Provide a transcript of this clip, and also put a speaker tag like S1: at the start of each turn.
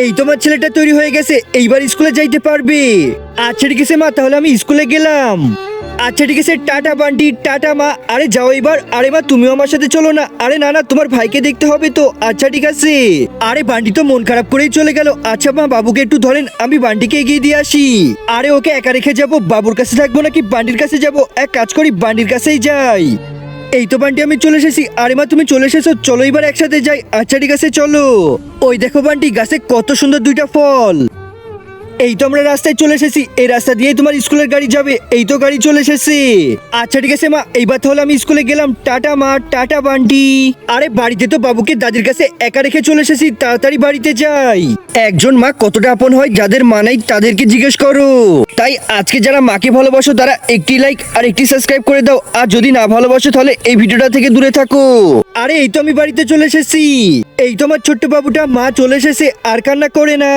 S1: এই তোমার ছেলেটা তৈরি হয়ে গেছে, এইবার স্কুলে যাইতে পারবে। আচ্ছা ঠিক আছে মা, তাহলে আমি স্কুলে গেলাম। আচ্ছা ঠিক আছে, টাটা বান্টি, টাটা মা। আরে যাও এবার। আরে মা তুমিও আমার সাথে চলো না। আরে না না, তোমার ভাইকে দেখতে হবে তো। আচ্ছা ঠিক আছে। আরে বান্টি তো মন খারাপ করেই চলে গেল। আচ্ছা মা, বাবুকে একটু ধরেন, আমি বান্টিকে এগিয়ে দিয়ে আসি। আরে ওকে একা রেখে যাবো? বাবুর কাছে থাকবো নাকি বান্টির কাছে যাব? এক কাজ করি, বান্টির কাছেই যাই। এই তো বান্টি, আমি চলে এসেছি। আরে মা তুমি চলে এসেছো, চলো এবার একসাথে যাই। আচ্ছা ঠিক আছে চলো। ওই দেখো বান্টি, গাছে কত সুন্দর দুইটা ফল। এই তো আমরা রাস্তায় চলে এসেছি, এই রাস্তা দিয়েই তোমার স্কুলের গাড়ি যাবে। এই তো গাড়ি চলে এসেছে। আচ্ছা ঠিক আছে মা, এইবার তাহলে আমি স্কুলে গেলাম। টাটা মা, টাটা বান্টি। আরে বাড়িতে তো বাবুকে দাদির কাছে একা রেখে চলে এসেছি, তাড়াতাড়ি বাড়িতে যাই। একজন মা কতটা আপন হয়, যাদের মা নাই তাদেরকে জিজ্ঞেস করো। তাই আজকে যারা মাকে ভালোবাসো তারা একটি লাইক আর একটি সাবস্ক্রাইব করে দাও, আর যদি না ভালোবাসো তাহলে এই ভিডিওটা থেকে দূরে থাকো। আরে এই তো আমি বাড়িতে চলে এসেছি। এই তো আমার ছোট্ট বাবুটা, মা চলে এসেছে, আর কান্না করে না।